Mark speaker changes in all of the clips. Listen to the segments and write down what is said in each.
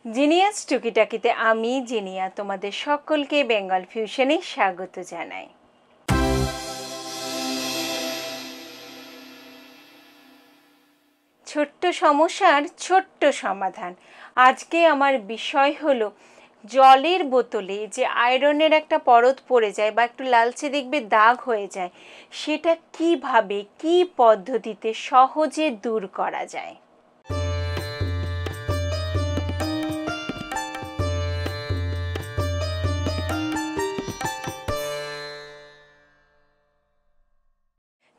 Speaker 1: Genius টুকি টাকিতে আমি জিনিয়া তোমাদের সকলকে বেঙ্গল ফিউশনে স্বাগত জানাই। ছোট্ট সমস্যার ছোট্ট সমাধান। আজকে আমার বিষয় হলো জলের বোতলে যে আয়রনের একটা পরত পড়ে যায় বা একটু লালচে দেখবে দাগ হয়ে যায়, সেটা কিভাবে কি পদ্ধতিতে সহজে দূর করা যায়।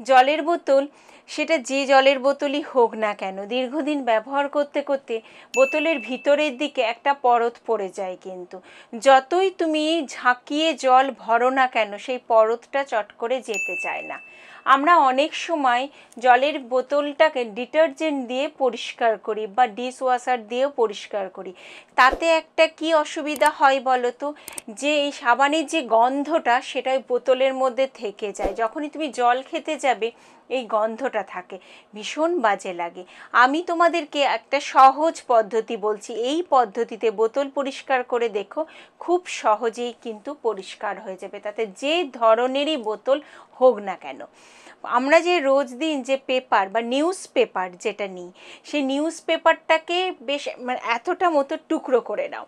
Speaker 1: জলের বোতল, সেটা যে জলের বোতলই হোক না কেন, দীর্ঘদিন ব্যবহার করতে করতে বোতলের ভিতরের দিকে একটা পরত পড়ে যায়, কিন্তু যতই তুমি ঝাঁকিয়ে জল ভরো না কেন সেই পরতটা চট করে যেতে চায় না। আমরা অনেক সময় জলের বোতলটাকে ডিটারজেন্ট দিয়ে পরিষ্কার করি বা ডিশ ওয়াশার দিয়েও পরিষ্কার করি। তাতে একটা কি অসুবিধা হয় বলো তো, যে এই সাবানের যে গন্ধটা সেটা ওই বোতলের মধ্যে থেকে যায়। যখনই তুমি জল খেতে যাবে এই গন্ধটা থাকে, ভীষণ বাজে লাগে। আমি তোমাদেরকে একটা সহজ পদ্ধতি বলছি, এই পদ্ধতিতে বোতল পরিষ্কার করে দেখো, খুব সহজেই কিন্তু পরিষ্কার হয়ে যাবে, তাতে যে ধরনেরই বোতল হোক না কেন। আমরা যে রোজ দিন যে পেপার বা নিউজ পেপার যেটা নিই, সেই নিউজ পেপারটাকে বেশ এতটা মতো টুকরো করে নাও,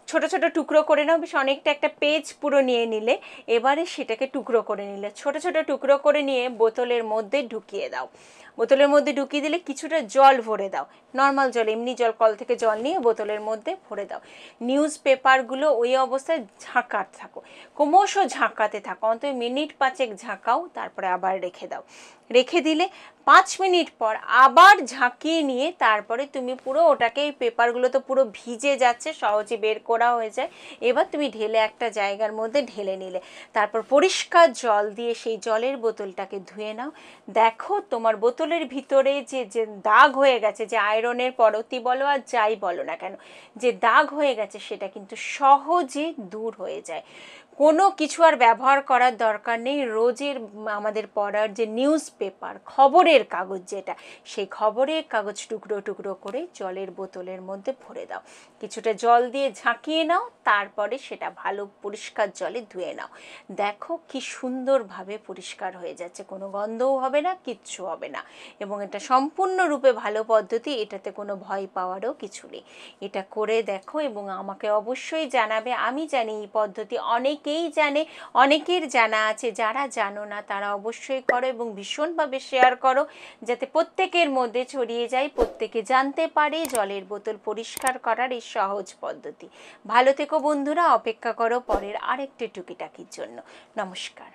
Speaker 1: ছোট ছোট টুকরো করে নাও, বেশ অনেকটা, একটা পেজ পুরো নিয়ে নিলে, এবারে সেটাকে টুকরো করে নিলে, ছোট ছোট টুকরো করে নিয়ে বোতলের মধ্যে ঢুকিয়ে দাও। বোতলের মধ্যে ঢুকিয়ে দিলে কিছুটা জল ভরে দাও, নর্মাল জল, এমনি জল, কল থেকে জল নিয়ে বোতলের মধ্যে ভরে দাও। নিউজ পেপারগুলো ওই অবস্থায় ঝাঁকাতে থাকো, ক্রমশ ঝাঁকাতে থাকো, অন্তত মিনিট 5 ঝাঁকাও, তারপরে আবার রেখে দাও। রেখে দিলে 5 মিনিট পর আবার ঝাঁকিয়ে নিয়ে তারপরে তুমি পুরো ওটাকে, এই পেপারগুলো তো পুরো ভিজে যাচ্ছে, সহজে বের করা হয়ে যায়। এবার তুমি ঢেলে একটা জায়গার মধ্যে ঢেলে নিলে, তারপর পরিষ্কার জল দিয়ে সেই জলের বোতলটাকে ধুয়ে নাও। দেখো তোমার বোতলের ভিতরে যে যে দাগ হয়ে গেছে, যে আয়রনের পরতি বলো আর যাই বলো না কেন, যে দাগ হয়ে গেছে সেটা কিন্তু সহজে দূর হয়ে যায়। কোনো কিছু আর ব্যবহার করার দরকার নেই। রোজের আমাদের পড়ার যে নিউজ পেপার, খবরের কাগজ যেটা, সেই খবরের কাগজ টুকরো টুকরো করে জলের বোতলের মধ্যে ভরে দাও, কিছুটা জল দিয়ে ঝাঁকিয়ে নাও, তারপরে সেটা ভালো পরিষ্কার জলে ধুয়ে নাও। দেখো কি সুন্দরভাবে পরিষ্কার হয়ে যাচ্ছে, কোনো গন্ধও হবে না, কিচ্ছু হবে না, এবং এটা সম্পূর্ণরূপে ভালো পদ্ধতি, এটাতে কোনো ভয় পাওয়ারও কিছু নেই। এটা করে দেখো এবং আমাকে অবশ্যই জানাবে। আমি জানি এই পদ্ধতি অনেকেই জানে, অনেকের জানা আছে, যারা জানো না তারা অবশ্যই করো এবং ভীষণভাবে শেয়ার করো, যাতে প্রত্যেকের মধ্যে ছড়িয়ে যায়, প্রত্যেকে জানতে পারে জলের বোতল পরিষ্কার করার এই সহজ পদ্ধতি। ভালো থেকো বন্ধুরা, অপেক্ষা করো পরের আরেকটি টুকিটাকির জন্য। নমস্কার।